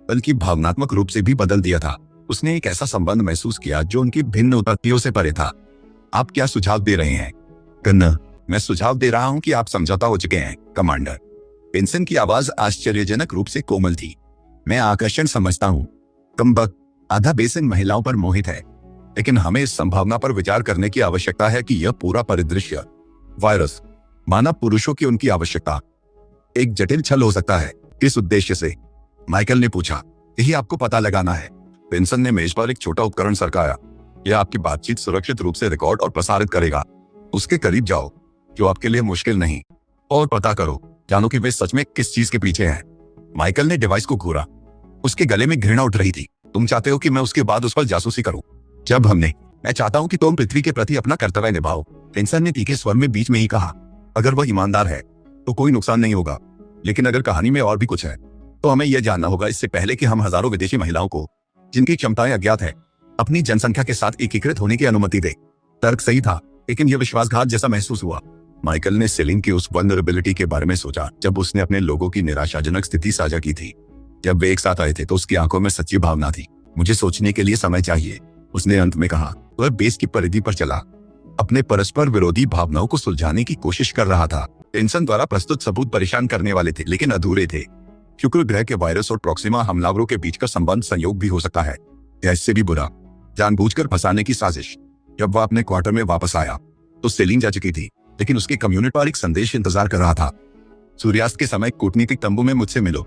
बल्कि भावनात्मक रूप से भी बदल दिया था। उसने एक ऐसा संबंध महसूस किया जो उनकी भिन्न उत्पत्तियों से परे था। आप क्या सुझाव दे रहे हैं? कर्नल, मैं सुझाव दे रहा हूं कि आप समझौता हो चुके हैं, कमांडर। बेंसन की आवाज आश्चर्यजनक रूप से कोमल थी। मैं आकर्षण समझता हूं। कमबख्त, आधा बेसिन महिलाओं पर मोहित है, लेकिन हमें इस संभावना पर विचार करने की आवश्यकता है कि यह पूरा परिदृश्य वायरस मानव पुरुषों की उनकी आवश्यकता एक जटिल छल हो सकता है। किस उद्देश्य से? माइकल ने पूछा। यही आपको पता लगाना है। बेंसन ने मेज पर एक छोटा उपकरण सरकाया। यह आपकी बातचीत सुरक्षित रूप से रिकॉर्ड और प्रसारित करेगा। उसके करीब जाओ, जो आपके लिए मुश्किल नहीं, और पता करो, जानो कि वे सच में किस चीज के पीछे हैं। माइकल ने डिवाइस को घूरा। उसके गले में घृणा उठ रही थी। तुम चाहते हो कि मैं उसके बाद उस पर जासूसी करूं? जब हमने मैं चाहता हूं कि तुम पृथ्वी के प्रति अपना कर्तव्य निभाओ, बेंसन ने तीखे स्वर में बीच में ही कहा। अगर वह ईमानदार है तो कोई नुकसान नहीं होगा, लेकिन अगर कहानी में और भी कुछ है तो हमें यह जानना होगा इससे पहले कि हम हजारों विदेशी महिलाओं को, जिनकी क्षमताएं अज्ञात है, अपनी जनसंख्या के साथ एकीकृत होने की अनुमति दे। तर्क सही था, लेकिन यह विश्वासघात जैसा महसूस हुआ। माइकल ने सेलिन की उस वल्नरेबिलिटी के बारे में सोचा जब उसने अपने लोगों की निराशाजनक स्थिति साझा की थी। जब वे एक साथ आए थे तो उसकी आंखों में सच्ची भावना थी। मुझे सोचने के लिए समय चाहिए, उसने अंत में कहा। वह बेस की परिधि पर चला, अपने परस्पर विरोधी भावनाओं को सुलझाने की कोशिश कर रहा था। बेंसन द्वारा प्रस्तुत सबूत परेशान करने वाले थे, लेकिन अधूरे थे। शुक्र ग्रह के वायरस और प्रोक्सिमा हमलावरों के बीच का संबंध संयोग भी हो सकता है, या इससे भी बुरा, जानबूझकर फंसाने की साजिश। जब वह अपने क्वार्टर में वापस आया तो सेलिन जा चुकी थी, लेकिन उसके कम्युनिटी पर एक संदेश इंतजार कर रहा था। सूर्यास्त के समय कूटनीतिक तंबू में मुझसे मिलो,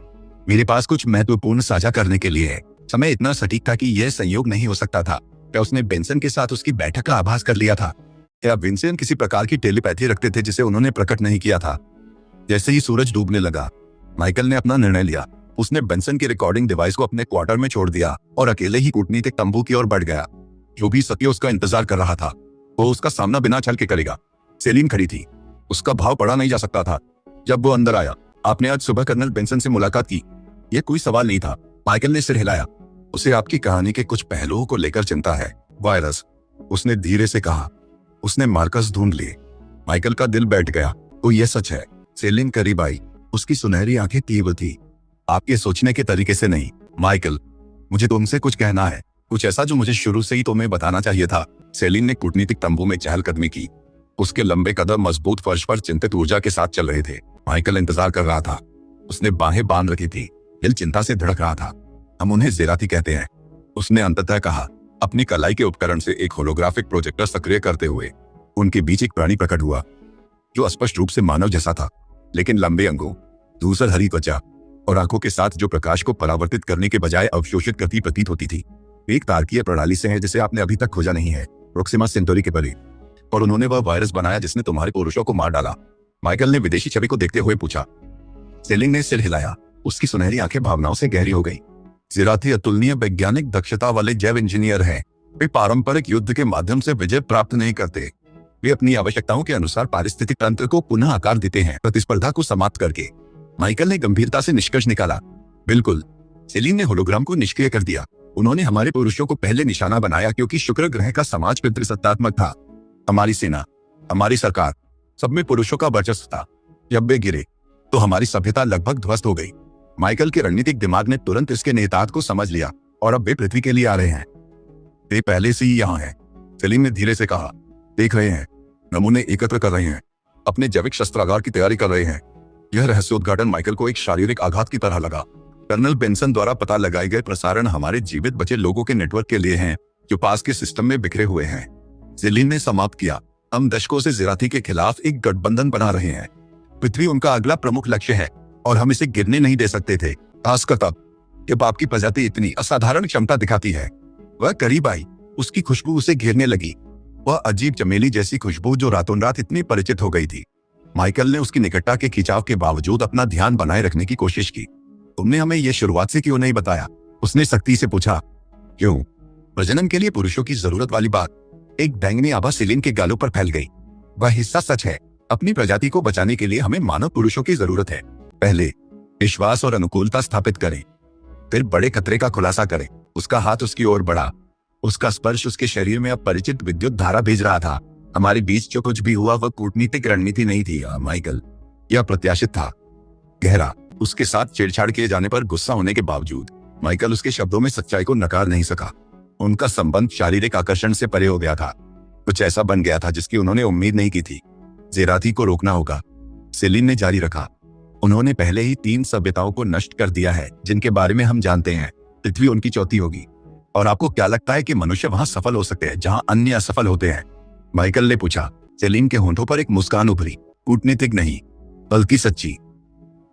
मेरे पास कुछ महत्वपूर्ण साझा करने के लिए है। समय इतना सटीक था कि यह संयोग नहीं हो सकता था। क्या उसने बेंसन के साथ उसकी बैठक का आभास कर लिया था? या विंसियन किसी प्रकार की टेलीपैथी रखते थे जिसे उन्होंने प्रकट नहीं किया था? जैसे ही सूरज डूबने लगा, माइकल ने अपना निर्णय लिया। उसने बेंसन की रिकॉर्डिंग डिवाइस को अपने क्वार्टर में छोड़ दिया और अकेले ही कूटनीतिक तंबू की ओर बढ़ गया। जो भी सत्य उसका इंतजार कर रहा था वो उसका सामना बिना छल के करेगा। सेलिन खड़ी थी, उसका भाव पढ़ा नहीं जा सकता था। जब वो अंदर आया, आपने आज सुबह कर्नल बेंसन से मुलाकात की? यह कोई सवाल नहीं था। माइकल ने सिर हिलाया। उसे आपकी कहानी के कुछ पहलुओं को लेकर चिंता है। वायरस, उसने धीरे से कहा। उसने मार्कस ढूंढ लिए। माइकल का दिल बैठ गया। तो यह सच है? सेलिन करीब आई, उसकी सुनहरी आंखें तीव्र थी। आपके सोचने के तरीके से नहीं माइकल, मुझे तुमसे कुछ कहना है, कुछ ऐसा जो मुझे शुरू से ही तुम्हें बताना चाहिए था। सेलिन ने कूटनीतिक तंबू में चहलकदमी की। उसके लंबे कदम मजबूत फर्श पर चिंतित ऊर्जा के साथ चल रहे थे। माइकल इंतजार कर रहा था। उसने बाहें बांध रखी थी, दिल चिंता से धड़क रहा था। हम उन्हें जेराती कहते हैं, उसने अंततः कहा, अपनी कलाई के उपकरण से एक होलोग्राफिक प्रोजेक्टर सक्रिय करते हुए। उनके बीच एक प्राणी प्रकट हुआ जो स्पष्ट रूप से मानव जैसा था, लेकिन लंबे अंगों, धूसर हरी त्वचा और आंखों के साथ जो प्रकाश को परावर्तित करने के बजाय अवशोषित करती प्रतीत होती थी। एक तारकीय प्रणाली से है जिसे आपने अभी तक खोजा नहीं है, प्रोक्सिमा सेंटोरी के परे। और उन्होंने वह वायरस बनाया जिसने तुम्हारे पुरुषों को मार डाला। माइकल ने विदेशी छवि को देखते हुए पूछा। सेलिन ने सिर हिलाया। उसकी सुनहरी आंखें भावनाओं से गहरी हो गई। जेराती अतुलनीय वैज्ञानिक दक्षता वाले जैव इंजीनियर हैं। वे पारंपरिक युद्ध के माध्यम से विजय प्राप्त नहीं करते। वे अपनी आवश्यकताओं के अनुसार पारिस्थितिक तंत्र को पुनः आकार देते हैं, प्रतिस्पर्धा को समाप्त करके। माइकल ने गंभीरता से निष्कर्ष निकाला। बिल्कुल। सेलिन ने होलोग्राम को निष्क्रिय कर दिया। उन्होंने हमारे पुरुषों को पहले निशाना बनाया क्योंकि शुक्र ग्रह का समाज पितृसत्तात्मक था। हमारी सेना, हमारी सरकार, सब में पुरुषों का वर्चस्व था। जब वे गिरे तो हमारी सभ्यता लगभग ध्वस्त हो गई। माइकल के रणनीतिक दिमाग ने तुरंत इसके निहितार्थ को समझ लिया और अब वे पृथ्वी के लिए आ रहे हैं। वे पहले से ही यहाँ हैं, सेलिन ने धीरे से कहा। देख रहे हैं, नमूने एकत्र कर रहे हैं, अपने जैविक शस्त्रागार की तैयारी कर रहे हैं। यह रहस्योद्घाटन माइकल को एक शारीरिक आघात की तरह लगा। कर्नल बेंसन द्वारा पता लगाए गए प्रसारण हमारे जीवित बचे लोगों के नेटवर्क के लिए हैं जो पास के सिस्टम में बिखरे हुए हैं। सेलिन ने समाप्त किया। हम दशकों से जेराती के खिलाफ एक गठबंधन बना रहे हैं। पृथ्वी उनका अगला प्रमुख लक्ष्य है और हम इसे गिरने नहीं दे सकते थे, खासकर तब जब आपकी प्रजाति इतनी असाधारण क्षमता दिखाती है। वह करीब आई, उसकी खुशबू उसे घेरने लगी, वह अजीब चमेली जैसी खुशबू जो रातों रात इतनी परिचित हो गई थी। माइकल ने उसकी निकटता के खिंचाव के बावजूद अपना ध्यान बनाए रखने की कोशिश की। तुमने हमें यह शुरुआत से क्यों नहीं बताया? उसने सख्ती से पूछा। क्यों? प्रजनन के लिए पुरुषों की जरूरत वाली बात एक बैंगनी आभा सेलिन के गालों पर फैल गई। वह हिस्सा सच है। अपनी प्रजाति को बचाने के लिए हमें मानव पुरुषों की जरूरत है। पहले विश्वास और अनुकूलता स्थापित करें, फिर बड़े खतरे का खुलासा करें। उसका हाथ उसकी ओर बढ़ा। उसका स्पर्श उसके शरीर में अपरिचित विद्युत धारा भेज रहा था। हमारे बीच जो कुछ भी हुआ वह कूटनीतिक रणनीति नहीं थी माइकल, यह प्रत्याशित था। गहरा। उसके साथ छेड़छाड़ किए जाने पर गुस्सा होने के बावजूद माइकल उसके शब्दों में सच्चाई को नकार नहीं सका। उनका संबंध शारीरिक आकर्षण से परे हो गया था। कुछ ऐसा बन गया था जिसकी उन्होंने उम्मीद नहीं की थी। जेराती को रोकना होगा, सेलिन ने जारी रखा। उन्होंने पहले ही 3 सभ्यताओं को नष्ट कर दिया है जिनके बारे में हम जानते हैं। पृथ्वी उनकी चौथी होगी। और आपको क्या लगता है कि मनुष्य वहां सफल हो सकते हैं जहां अन्य असफल होते हैं? माइकल ने पूछा। सेलिन के होंठों पर एक मुस्कान उभरी। कूटनीतिक नहीं, बल्कि सच्ची।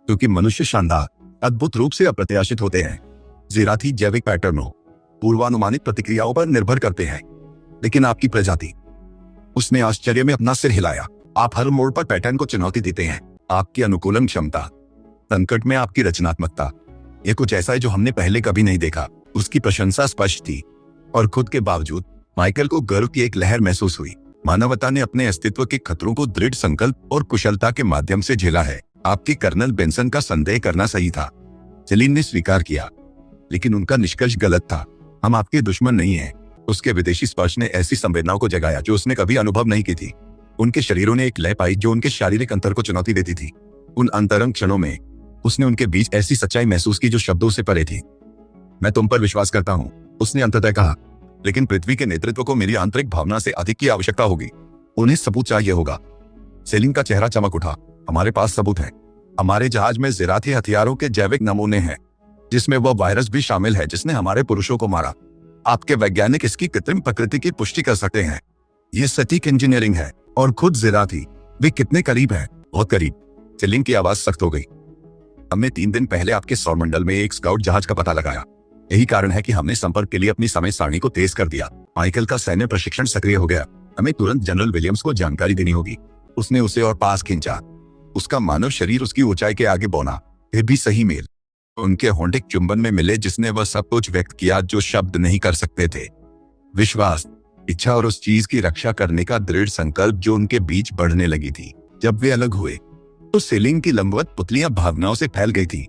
क्योंकि मनुष्य शानदार, अद्भुत रूप से अप्रत्याशित होते हैं। जेराती जैविक पैटर्नों, पूर्वानुमानित प्रतिक्रियाओं पर निर्भर करते हैं। लेकिन आपकी प्रजाति, उसने आश्चर्य में अपना सिर हिलाया। आप हर मोड़ पर पैटर्न को चुनौती देते हैं। आपकी अनुकूलन क्षमता, संकट में आपकी रचनात्मकता, यह कुछ ऐसा है जो हमने पहले कभी नहीं देखा। उसकी प्रशंसा स्पष्ट थी और खुद के बावजूद माइकल को गर्व की एक लहर महसूस हुई। मानवता ने अपने अस्तित्व के खतरों को दृढ़ संकल्प और कुशलता के माध्यम से झेला है। आपके कर्नल बेंसन का संदेह करना सही था, सेलिन ने स्वीकार किया, लेकिन उनका निष्कर्ष गलत था। हम आपके दुश्मन नहीं हैं। उसके विदेशी स्पर्श ने ऐसी संवेदनाओं को जगाया जो उसने कभी अनुभव नहीं की थी। उनके शरीरों ने एक लय पाई जो उनके शारीरिक अंतर को चुनौती देती थी। उन अंतरंग क्षणों में उसने उनके बीच ऐसी सच्चाई महसूस की जो शब्दों से परे थी। मैं तुम पर विश्वास करता हूं, उसने अंततः कहा, लेकिन पृथ्वी के नेतृत्व को मेरी आंतरिक भावना से अधिक की आवश्यकता होगी। उन्हें सबूत चाहिए होगा। सेलिन का चेहरा चमक उठा। हमारे पास सबूत है। हमारे जहाज में जेराती हथियारों के जैविक नमूने हैं, जिसमें वह वायरस भी शामिल है जिसने हमारे पुरुषों को मारा। आपके वैज्ञानिक इसकी कृत्रिम प्रकृति की पुष्टि कर सकते हैं। यह सटीक इंजीनियरिंग है। और खुद जेराती, वे कितने करीब हैं? बहुत करीब। सेलिन की आवाज सख्त हो गई। हमने 3 दिन पहले आपके सौरमंडल में एक स्काउट जहाज का पता लगाया। यही कारण है कि हमने संपर्क के लिए अपनी समय सारणी को तेज कर दिया। माइकल का सैन्य प्रशिक्षण सक्रिय हो गया। हमें तुरंत जनरल विलियम्स को जानकारी देनी होगी। उसने उसे और पास खींचा। उसका मानव शरीर उसकी ऊंचाई के आगे बौना, फिर भी सही मेल। उनके होंठे चुंबन में मिले जिसने वह सब कुछ व्यक्त किया जो शब्द नहीं कर सकते थे। विश्वास, इच्छा और उस चीज की रक्षा करने का दृढ़ संकल्प जो उनके बीच बढ़ने लगी थी। जब वे अलग हुए तो सेलिन की लंबवत पुतलियां भावनाओं से फैल गई थी।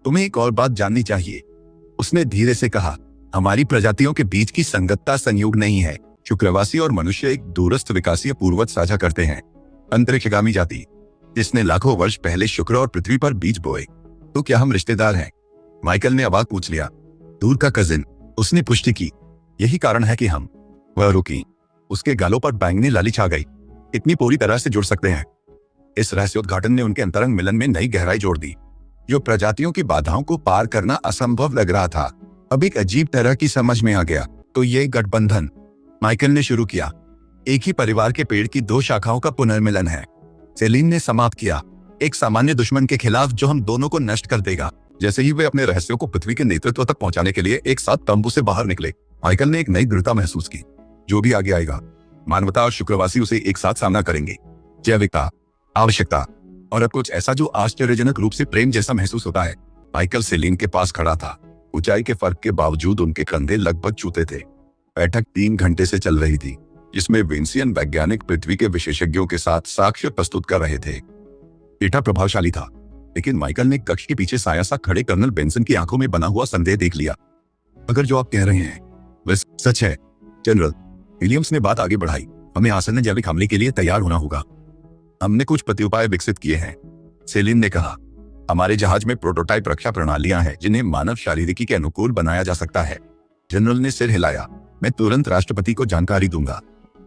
तुम्हें एक और बात जाननी चाहिए, उसने धीरे से कहा। हमारी प्रजातियों के बीच की संगतता संयोग नहीं है। शुक्रवासी और मनुष्य एक दूरस्थ विकासीय पूर्वज साझा करते हैं, अंतरिक्षगामी जाति जिसने लाखों वर्ष पहले शुक्र और पृथ्वी पर बीज बोए। तो क्या हम रिश्तेदार हैं? माइकल ने अवाक पूछ लिया। दूर का कजिन, उसने पुष्टि की। यही कारण है कि हम। वह रुकी, उसके गालों पर बैंगनी लाली छा गई। इतनी पूरी तरह से जुड़ सकते हैं। इस रहस्योद्घाटन ने उनके अंतरंग मिलन में नई गहराई जोड़ दी। जो प्रजातियों की बाधाओं को पार करना असंभव लग रहा था, अब एक अजीब तरह की समझ में आ गया। तो ये गठबंधन, माइकल ने शुरू किया, एक ही परिवार के पेड़ की दो शाखाओं का पुनर्मिलन है। सेलिन ने समाप्त किया, एक सामान्य दुश्मन के खिलाफ जो हम दोनों को नष्ट कर देगा। जैसे ही वे अपने रहस्यों को पृथ्वी के नेतृत्व तक पहुंचाने के लिए एक साथ तंबू से बाहर निकले, माइकल ने एक नई दृढ़ता महसूस की। जो भी आगे आएगा, मानवता और शुक्रवासी उसे एक साथ सामना करेंगे। जैविकता, आवश्यकता और अब कुछ ऐसा जो आश्चर्यजनक रूप से प्रेम जैसा महसूस होता है। माइकल सेलिन के पास खड़ा था। ऊंचाई के फर्क के बावजूद उनके कंधे लगभग छूते थे। बैठक 3 घंटे से चल रही थी, जिसमें विंसियन वैज्ञानिक पृथ्वी के विशेषज्ञों के साथ साक्ष्य प्रस्तुत कर रहे थे। डेटा प्रभावशाली था, लेकिन माइकल ने कक्ष के पीछे साया सा खड़े कर्नल बेंसन की आंखों में बना हुआ संदेह देख लिया। अगर जो आप कह रहे हैं वह सच है, जनरल, विलियम्स ने बात आगे बढ़ाई, हमें आसन्न जैविक हमले के लिए तैयार होना होगा। हमने कुछ प्रत्युपाय विकसित किए हैं, सेलिन ने कहा। हमारे जहाज में प्रोटोटाइप रक्षा प्रणालियां हैं जिन्हें मानव शारीरिकी के अनुकूल बनाया जा सकता है। जनरल ने सिर हिलाया। मैं तुरंत राष्ट्रपति को जानकारी दूंगा।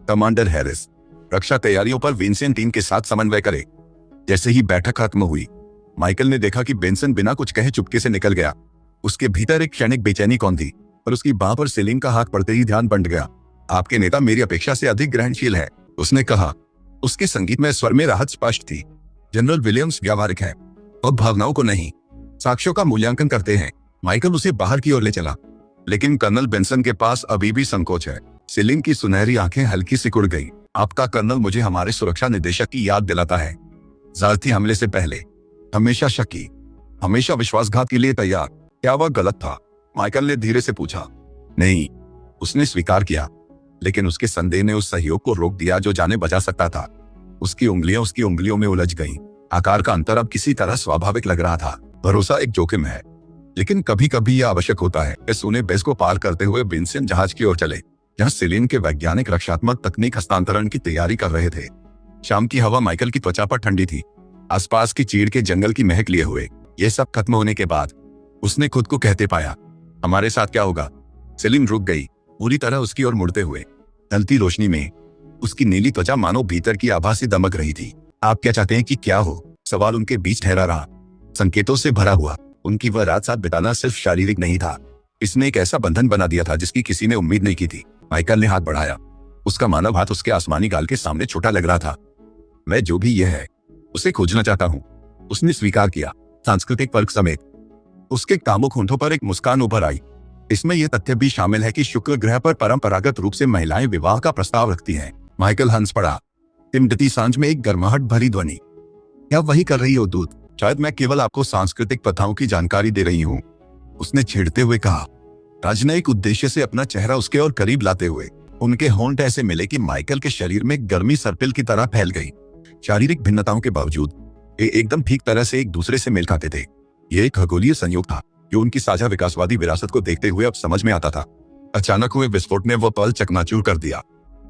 कमांडर हैरिस, रक्षा तैयारियों पर विंसियन टीम के साथ समन्वय करे। जैसे ही बैठक खत्म हुई, माइकल ने देखा कि बेंसन बिना कुछ कहे चुपके से निकल गया। उसके भीतर एक क्षणिक बेचैनी कौन थी, पर उसकी बाह पर सेलिन का हाथ पड़ते ही ध्यान बंट गया। आपके नेता मेरी अपेक्षा से अधिक ग्रहणशील है, उसने कहा। उसके संगीतमय स्वर में राहत स्पष्ट थी। जनरल विलियम्स व्यावहारिक है और भावनाओं को नहीं, साक्ष्यों का मूल्यांकन करते हैं। माइकल उसे बाहर की ओर ले चला, लेकिन कर्नल बेंसन के पास अभी भी संकोच है। सेलिन की सुनहरी आंखें हल्की सिकुड़ गई। आपका कर्नल मुझे हमारे सुरक्षा निदेशक की याद दिलाता है। जारथी हमले से पहले हमेशा शकी, हमेशा विश्वासघात के लिए तैयार। क्या वह गलत था? माइकल ने धीरे से पूछा। नहीं, उसने स्वीकार किया, लेकिन उसके संदेह ने उस सहयोग को रोक दिया जो जाने बचा सकता था। उसकी उंगलियां उसकी उंगलियों में उलझ गईं। आकार का अंतर अब किसी तरह स्वाभाविक लग रहा था। भरोसा एक जोखिम है, लेकिन कभी कभी यह आवश्यक होता है। वे सोने बेस को पार करते हुए विंसियन जहाज की ओर चले, जहां सेलिन के वैज्ञानिक रक्षात्मक तकनीक हस्तांतरण की तैयारी कर रहे थे। शाम की हवा माइकल की त्वचा पर ठंडी थी, आसपास की चीड़ के जंगल की महक लिए हुए। यह सब खत्म होने के बाद उसने खुद को कहते पाया, हमारे साथ क्या होगा? सेलिन रुक गई, पूरी तरह उसकी ओर मुड़ते हुए। ढलती रोशनी में उसकी नीली त्वचा मानो भीतर की आभा से दमक रही थी। आप क्या चाहते हैं कि क्या हो? सवाल उनके बीच ठहरा रहा, संकेतों से भरा हुआ। उनकी वह रात साथ बिताना सिर्फ शारीरिक नहीं था, इसने एक ऐसा बंधन बना दिया था जिसकी किसी ने उम्मीद नहीं की थी। माइकल ने हाथ बढ़ाया। उसका मानव हाथ उसके आसमानी गाल के सामने छोटा लग रहा था। मैं जो भी यह है, उसे खोजना चाहता हूँ, उसने स्वीकार किया, सांस्कृतिक फर्क समेत। उसके कामुक होंठों पर एक मुस्कान उभर आई। इसमें यह तथ्य भी शामिल है कि शुक्र ग्रह पर परंपरागत रूप से महिलाएं विवाह का प्रस्ताव रखती हैं। माइकल हंस पड़ा। चिमटती सांझ में एक गर्माहट भरी ध्वनि। क्या वही कर रही हो दूत? शायद मैं केवल आपको सांस्कृतिक प्रथाओं की जानकारी दे रही हूँ, उसने छेड़ते हुए कहा, राजनयिक उद्देश्य से अपना चेहरा उसके और करीब लाते हुए। उनके होंठ ऐसे मिले कि माइकल के शरीर में गर्मी सर्पिल की तरह फैल गई। शारीरिक भिन्नताओं के बावजूद वे एकदम ठीक तरह से एक दूसरे से मेल खाते थे। यह एक खगोलीय संयोग था जो उनकी साझा विकासवादी विरासत को देखते हुए अब समझ में आता था। अचानक हुए विस्फोट ने वह पल चकनाचूर कर दिया।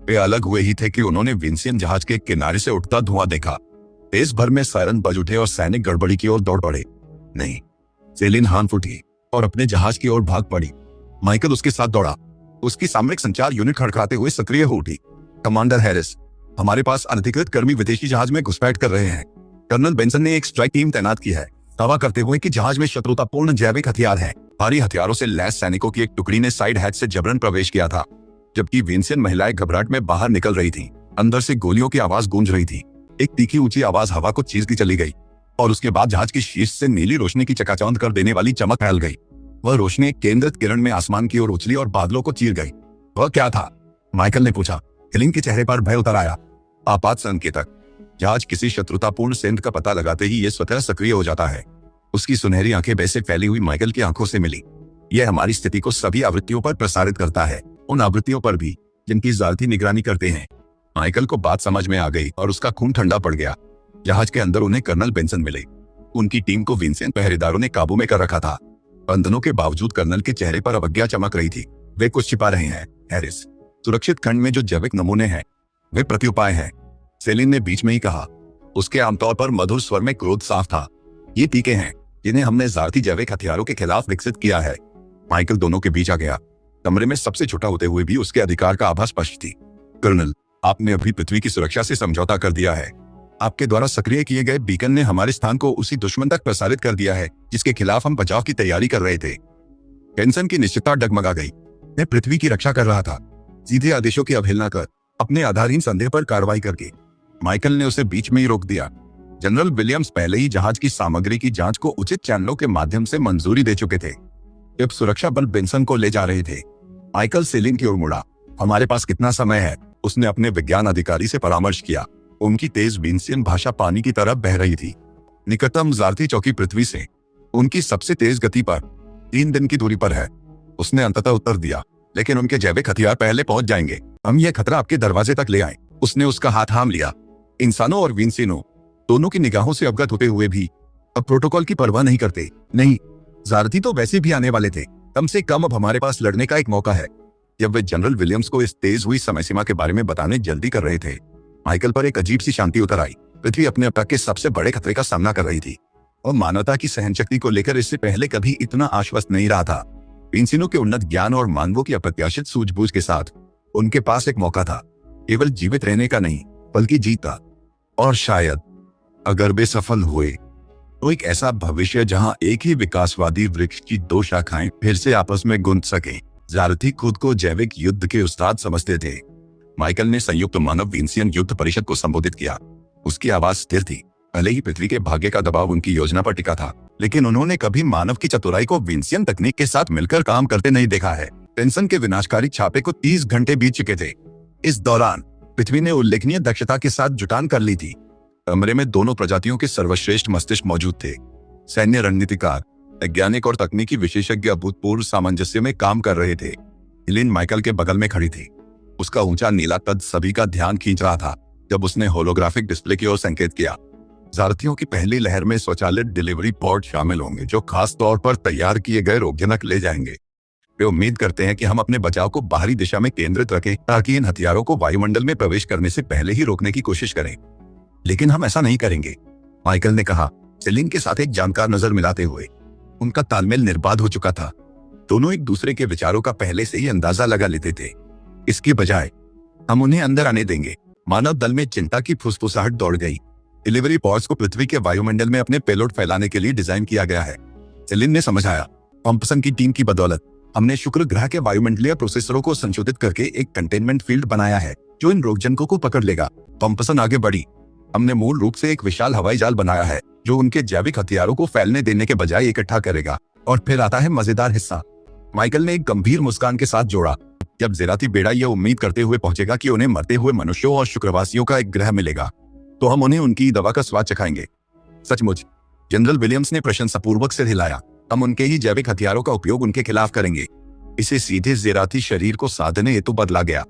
वे अलग हुए ही थे कि उन्होंने विंसियन जहाज के किनारे से उठता धुआं देखा। देश भर में सायरन बज उठे और सैनिक गड़बड़ी की ओर दौड़ पड़े। नहीं, सेलिन हाथ उठी और अपने जहाज की ओर भाग पड़ी। माइकल उसके साथ दौड़ा। उसकी सामरिक संचार यूनिट खड़खड़ाते हुए सक्रिय हो उठी। कमांडर हैरिस, हमारे पास अनधिकृत कर्मी विदेशी जहाज में घुसपैठ कर रहे हैं। कर्नल बेंसन ने एक स्ट्राइक टीम तैनात की है, दावा करते हुए कि जहाज में शत्रुतापूर्ण जैविक हथियार है। भारी हथियारों से लैस सैनिकों की एक टुकड़ी ने साइड हैच से जबरन प्रवेश किया था, जबकि विंसियन महिलाएं घबराहट में बाहर निकल रही थीं। अंदर से गोलियों की आवाज गूंज रही थी। एक तीखी ऊंची आवाज हवा को चीरती चली गई और उसके बाद जहाज की शीर्ष से नीली रोशनी की चकाचौंध कर देने वाली चमक फैल गई। वह रोशनी एक केंद्रित किरण में आसमान की ओर उछली और बादलों को चीर गई। वह क्या था? माइकल ने पूछा। हेलिन के चेहरे पर भय उतर आया। आपात संकेतक। जहाज किसी शत्रुतापूर्ण सेंध का पता लगाते ही यह स्वतः सक्रिय हो जाता है। उसकी सुनहरी आंखें वैसे फैली हुई माइकल की आंखों से मिली। यह हमारी स्थिति को सभी आवृत्तियों पर प्रसारित करता है, उन आवृत्तियों पर भी जिनकी जारती निगरानी करते हैं। माइकल को बात समझ में आ गई और उसका खून ठंडा पड़ गया। जहाज के अंदर उन्हें कर्नल बेंसन मिले। उनकी टीम को विंसेंट पहरेदारों ने काबू में कर रखा था। बंधनों के बावजूद कर्नल के चेहरे पर अवज्ञा चमक रही थी। वे कुछ छिपा रहे हैं, हैरिस। सुरक्षित खंड में जो जैविक नमूने हैं वे प्रत्युपाय हैं, सेलिन ने बीच में ही कहा। उसके आमतौर पर मधुर स्वर में क्रोध साफ था। ये टीके हैं जिन्हें हमने जारती जैविक हथियारों के खिलाफ विकसित किया है। माइकल दोनों के बीच आ गया। कमरे में सबसे छोटा होते हुए भी उसके अधिकार का आभास स्पष्ट थी। कर्नल, आपने अभी पृथ्वी की सुरक्षा से समझौता कर दिया है। आपके द्वारा सक्रिय किए गए बीकन ने हमारे स्थान को उसी दुश्मन तक प्रसारित कर दिया है जिसके खिलाफ हम बचाव की तैयारी कर रहे थे। बेंसन की निश्चितता डगमगा गई। मैं पृथ्वी की रक्षा कर रहा था, सीधे आदेशों की अवहेलना कर, अपने आधारहीन संदेह पर कार्रवाई करके। माइकल ने उसे बीच में ही रोक दिया। जनरल विलियम्स पहले ही जहाज की सामग्री की जांच को उचित चैनलों के माध्यम से मंजूरी दे चुके थे। जब सुरक्षा बल बेंसन को ले जा रहे थे, माइकल सेलिन की ओर मुड़ा। हमारे पास कितना समय है? उसने अपने विज्ञान अधिकारी से परामर्श किया। उनकी तेज विंसियन भाषा पानी की तरफ बह रही थी। निकटतम जारती चौकी पृथ्वी से उनकी सबसे तेज गति पर 3 दिन की दूरी पर है। उसने अंततः उत्तर दिया, लेकिन उनके जैविक हथियार पहले पहुंच जाएंगे। हम यह खतरा आपके दरवाजे तक ले आए। उसने उसका हाथ थाम लिया। इंसानों और विंसियनों दोनों की निगाहों से अवगत होते हुए भी अब प्रोटोकॉल की परवाह नहीं करते। नहीं, जारती तो वैसे भी आने वाले थे। कम से कम अब हमारे पास लड़ने का एक मौका है। जब वे जनरल विलियम्स को इस तेज हुई समय सीमा के बारे में बताने जल्दी कर रहे थे, माइकल पर एक अजीब सी शांति उतर आई। पृथ्वी अपने अब तक के सबसे बड़े खतरे का सामना कर रही थी और मानवता की सहनशक्ति को लेकर इससे पहले कभी इतना आश्वस्त नहीं रहा था। विंसियनों के उन्नत ज्ञान और मानवों की अप्रत्याशित सूझबूझ के साथ उनके पास एक मौका था, केवल जीवित रहने का नहीं बल्कि जीता। और शायद अगर वे सफल हुए तो एक ऐसा भविष्य जहां एक ही विकासवादी वृक्ष की 2 शाखाएं फिर से आपस में गुंथ सकें। जारती खुद को जैविक युद्ध के उस्ताद समझते थे। माइकल ने संयुक्त मानव विंसियन युद्ध परिषद को संबोधित किया। उसकी आवाज स्थिर थी। भले ही पृथ्वी के भाग्य का दबाव उनकी योजना पर टिका था, लेकिन उन्होंने कभी मानव की चतुराई को विंसियन तकनीक के साथ मिलकर काम करते नहीं देखा है। बेंसन के विनाशकारी छापे को 30 घंटे बीत चुके थे। इस दौरान पृथ्वी ने उल्लेखनीय दक्षता के साथ जुटान कर ली थी। कमरे में दोनों प्रजातियों के सर्वश्रेष्ठ मस्तिष्क मौजूद थे। सैन्य रणनीतिकार, वैज्ञानिक और तकनीकी विशेषज्ञ अभूतपूर्व सामंजस्य में काम कर रहे थे। एलिन माइकल के बगल में खड़ी थी। उसका ऊंचा नीला कद सभी का ध्यान खींच रहा था जब उसने होलोग्राफिक डिस्प्ले की ओर संकेत किया। जारतियों की पहली लहर में स्वचालित डिलीवरी पॉड शामिल होंगे जो खास तौर पर तैयार किए गए रोगजनक ले जाएंगे। वे उम्मीद करते हैं कि हम अपने बचाव को बाहरी दिशा में केंद्रित रखें ताकि इन हथियारों को वायुमंडल में प्रवेश करने से पहले ही रोकने की कोशिश करें। लेकिन हम ऐसा नहीं करेंगे, माइकल ने कहा, सेलिन के साथ एक जानकार नजर मिलाते हुए। उनका तालमेल निर्बाध हो चुका था। दोनों एक दूसरे के विचारों का पहले से ही अंदाजा लगा लेते थे। इसके बजाय हम उन्हें अंदर आने देंगे। मानव दल में चिंता की फुसफुसाहट दौड़ गई। डिलीवरी पॉड्स को पृथ्वी के वायुमंडल में अपने पेलोड फैलाने के लिए डिजाइन किया गया है, सेलिन ने समझाया। थॉम्पसन की टीम की बदौलत हमने शुक्र ग्रह के वायुमंडलीय प्रोसेसरों को संशोधित करके एक कंटेनमेंट फील्ड बनाया है जो इन रोगजनकों को पकड़ लेगा। थॉम्पसन आगे बढ़ी। हमने मूल रूप से एक विशाल हवाई जाल बनाया है जो उनके जैविक हथियारों को फैलने देने के बजाय इकट्ठा करेगा। और फिर आता है मजेदार हिस्सा, माइकल ने एक गंभीर मुस्कान के साथ जोड़ा। जब ज़ेराती बेड़ा यह उम्मीद करते हुए पहुंचेगा कि उन्हें मरते हुए मनुष्यों और शुक्रवासियों का एक ग्रह मिलेगा, तो हम उन्हें उनकी दवा का स्वाद चखाएंगे। सचमुच, जनरल विलियम्स ने प्रशंसापूर्वक सिर हिलाया। हम उनके ही जैविक हथियारों का उपयोग उनके खिलाफ करेंगे। इसे सीधे ज़ेराती शरीर को साधने हेतु बदला गया।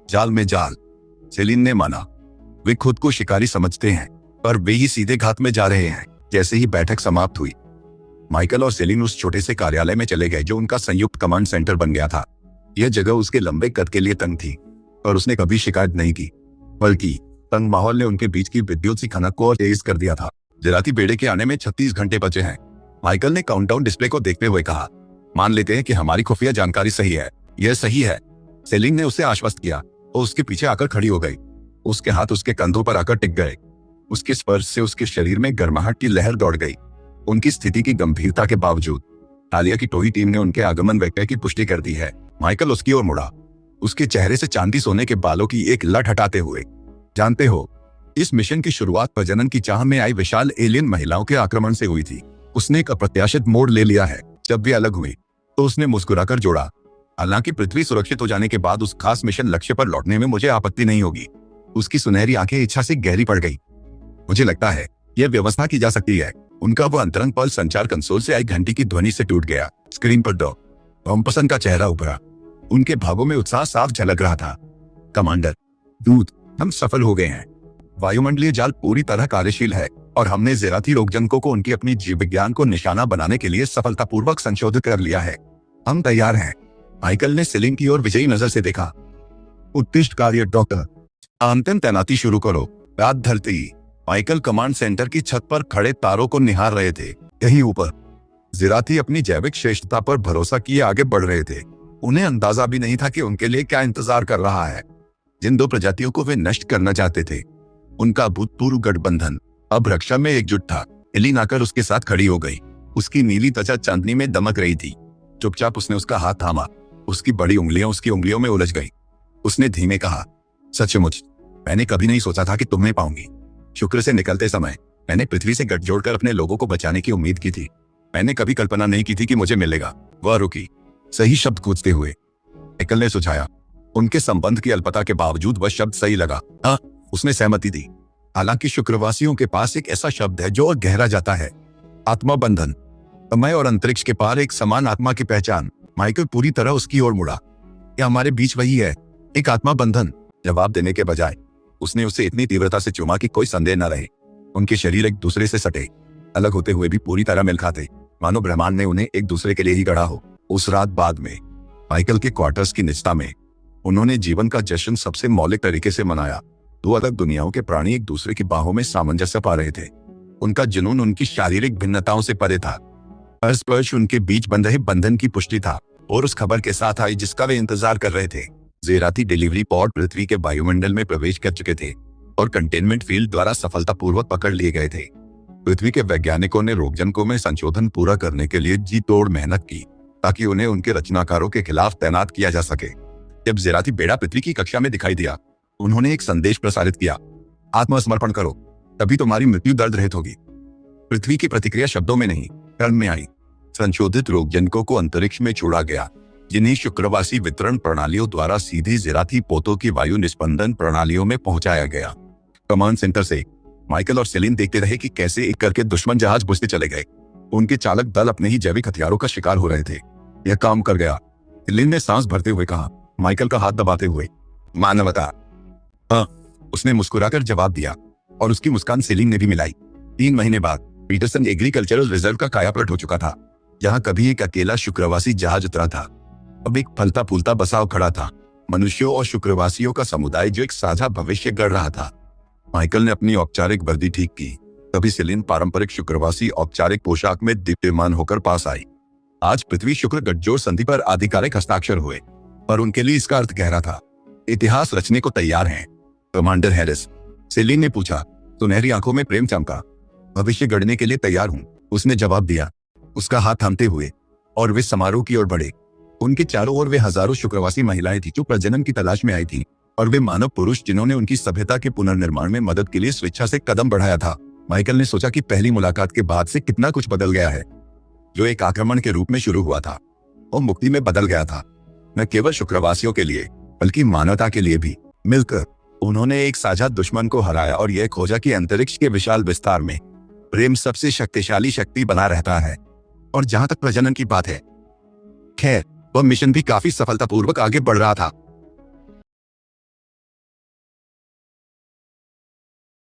जाल में जाल, सेलिन ने माना। वे खुद को शिकारी समझते हैं, पर वे ही सीधे घात में जा रहे हैं। जैसे ही बैठक समाप्त हुई, माइकल और सेलिन उस छोटे से कार्यालय में चले गए जो उनका संयुक्त कमांड सेंटर बन गया था। यह जगह उसके लंबे कद के लिए तंग थी और उसने कभी शिकायत नहीं की, बल्कि तंग माहौल ने उनके बीच की विद्युत सी खनक को और तेज कर दिया था। ज़ेराती बेड़े के आने में 36 घंटे बचे हैं, माइकल ने काउंटडाउन डिस्प्ले को देखते हुए कहा। मान लेते हैं कि हमारी खुफिया जानकारी सही है। यह सही है, सेलिन ने उसे आश्वस्त किया और उसके पीछे आकर खड़ी हो गई। उसके हाथ उसके कंधों पर आकर टिक गए। उसके स्पर्श से उसके शरीर में गर्माहट की लहर दौड़ गई। उनकी स्थिति की गंभीरता के बावजूद तालिया की टोही टीम ने उनके आगमन वैक्य की पुष्टि कर दी है। माइकल उसकी ओर मुड़ा, उसके चेहरे से चांदी सोने के बालों की एक लट हटाते हुए। जानते हो, इस मिशन की शुरुआत प्रजनन की चाह में आई विशाल एलियन महिलाओं के आक्रमण से हुई थी। उसने एक अप्रत्याशित मोड़ ले लिया है। जब वे अलग हुई तो उसने मुस्कुराकर जोड़ा, हालांकि पृथ्वी सुरक्षित हो जाने के बाद उस खास मिशन लक्ष्य पर लौटने में मुझे आपत्ति नहीं होगी। उसकी सुनहरी आंखें इच्छा से गहरी पड़ गई। मुझे लगता है यह व्यवस्था की जा सकती है। उनका वो अंतरंग पल संचार कंसोल से आई घंटी की ध्वनि से टूट गया। स्क्रीन पर थॉम्पसन का चेहरा उभरा। उनके भावों में उत्साह साफ झलक रहा था। कमांडर दूत, हम सफल हो गए हैं। वायुमंडलीय जाल पूरी तरह कार्यशील है और हमने ज़ेराथी रोगजनकों को उनकी अपनी जीव विज्ञान को निशाना बनाने के लिए सफलतापूर्वक संशोधित कर लिया है। हम तैयार हैं। माइकल ने सीलिंग की ओर विजयी नजर से देखा। उत्कृष्ट कार्य डॉक्टर, अंतिम तैनाती शुरू करो। रात ढलते ही माइकल कमांड सेंटर की छत पर खड़े तारों को निहार रहे थे। यहीं ऊपर ज़ेराथी अपनी जैविक श्रेष्ठता पर भरोसा किए आगे बढ़ रहे थे। उन्हें अंदाजा भी नहीं था कि उनके लिए क्या इंतजार कर रहा है। जिन 2 प्रजातियों को वे नष्ट करना चाहते थे, उनका अभूतपूर्व गठबंधन अब रक्षा में एकजुट था। एलिन आकर उसके साथ खड़ी हो गई। उसकी नीली त्वचा चांदनी में दमक रही थी। चुपचाप उसने उसका हाथ थामा। उसकी बड़ी उंगलियां उसकी उंगलियों में उलझ गई। उसने धीमे कहा, सचमुच मैंने कभी नहीं सोचा था कि तुम्हें पाऊंगी। शुक्र से निकलते समय मैंने पृथ्वी से गठजोड़ कर अपने लोगों को बचाने की उम्मीद की थी। मैंने कभी कल्पना नहीं की थी कि मुझे मिलेगा। वह रुकी, सही शब्द खोजते हुए। माइकल ने सुझाया। उनके संबंध की अल्पता के बावजूद वह शब्द सही लगा। हाँ, उसने सहमति दी। हालांकि शुक्रवासियों के पास एक ऐसा शब्द है जो और गहरा जाता है, आत्मा बंधन। समय और अंतरिक्ष के पार एक समान आत्मा की पहचान। माइकल पूरी तरह उसकी ओर मुड़ा। क्या हमारे बीच वही है, एक आत्मा बंधन? जवाब देने के बजाय उसने उसे इतनी तीव्रता से चूमा कि कोई संदेह न रहे। उनके शरीर एक दूसरे से सटे, अलग होते हुए भी पूरी तरह मिल खाते, मानो ब्रह्मांड ने उन्हें एक दूसरे के लिए ही गढ़ा हो। उस रात बाद में माइकल के क्वार्टर्स की निजता में उन्होंने जीवन का जश्न सबसे मौलिक तरीके से मनाया। 2 अलग दुनियाओं के प्राणी एक दूसरे की बाहों में सामंजस्य पा रहे थे। उनका जुनून उनकी शारीरिक भिन्नताओं से परे था। हर स्पर्श उनके बीच बंध रहे बंधन की पुष्टि था और उस खबर के साथ आई जिसका वे इंतजार कर रहे थे। ज़ेराथी डिलीवरी पॉड पृथ्वी के वायुमंडल में प्रवेश कर चुके थे और कंटेनमेंट फील्ड द्वारा सफलतापूर्वक पकड़ लिए गए थे। पृथ्वी के वैज्ञानिकों ने रोगजनकों में संशोधन पूरा करने के लिए जी तोड़ मेहनत की ताकि उन्हें उनके रचनाकारों के खिलाफ तैनात किया जा सके। जब ज़ेराथी बेड़ा पृथ्वी की कक्षा में दिखाई दिया, उन्होंने एक संदेश प्रसारित किया, आत्मसमर्पण करो, तभी तुम्हारी मृत्यु दर्द रहित होगी। पृथ्वी की प्रतिक्रिया शब्दों में नहीं, कर्म में आई। संशोधित रोगजनकों को अंतरिक्ष में छोड़ा गया, जिन्हें शुक्रवासी वितरण प्रणालियों द्वारा सीधे ज़ेराथी पोतों की वायु निस्पंदन प्रणालियों में पहुंचाया गया। कमांड सेंटर से माइकल और सेलिन देखते रहे कि कैसे एक करके दुश्मन जहाज बुझते चले गए। उनके चालक दल अपने ही जैविक हथियारों का शिकार हो रहे थे। यह काम कर गया, सेलिन ने सांस भरते हुए कहा, माइकल का हाथ दबाते हुए। मानवता। हाँ, उसने मुस्कुराकर जवाब दिया और उसकी मुस्कान सेलिन ने भी मिलाई। 3 महीने बाद पीटरसन एग्रीकल्चरल रिजर्व का कायापलट हो चुका था। जहां कभी एक अकेला शुक्रवासी जहाज उतरा था, अब एक फलता फूलता बसाव खड़ा था, मनुष्यों और शुक्रवासियों का समुदाय जो एक साझा भविष्य गढ़ रहा था। माइकल ने अपनी औपचारिक वर्दी ठीक की, तभी सेलिन पारंपरिक शुक्रवासी औपचारिक पोशाक में दीप्यमान होकर पास आई। आज पृथ्वी शुक्र गठजोड़ संधि पर आधिकारिक हस्ताक्षर हुए, पर उनके लिए इसका अर्थ गहरा था। इतिहास रचने को तैयार हैं, कमांडर हैरिस? सेलिन ने पूछा। सुनहरी आंखों में प्रेम चमका। भविष्य गढ़ने के लिए तैयार हूं, उसने जवाब दिया, उसका हाथ थामते हुए, और वे समारोह की ओर बढ़े। उनके चारों ओर वे हजारों शुक्रवासी महिलाएं थी जो प्रजनन की तलाश में आई थी, और वे मानव पुरुष जिन्होंने उनकी सभ्यता के पुनर्निर्माण में मदद के लिए स्वेच्छा से कदम बढ़ाया था। माइकल ने सोचा कि पहली मुलाकात के बाद से कितना कुछ बदल गया है। जो एक आक्रमण के रूप में शुरू हुआ था, वो मुक्ति में बदल गया था, न केवल शुक्रवासियों के लिए बल्कि मानवता के लिए भी। मिलकर उन्होंने एक साझा दुश्मन को हराया और यह खोजा कि अंतरिक्ष के विशाल विस्तार में प्रेम सबसे शक्तिशाली शक्ति बना रहता है। और जहां तक प्रजनन की बात है, खैर, वह मिशन भी काफी सफलतापूर्वक आगे बढ़ रहा था।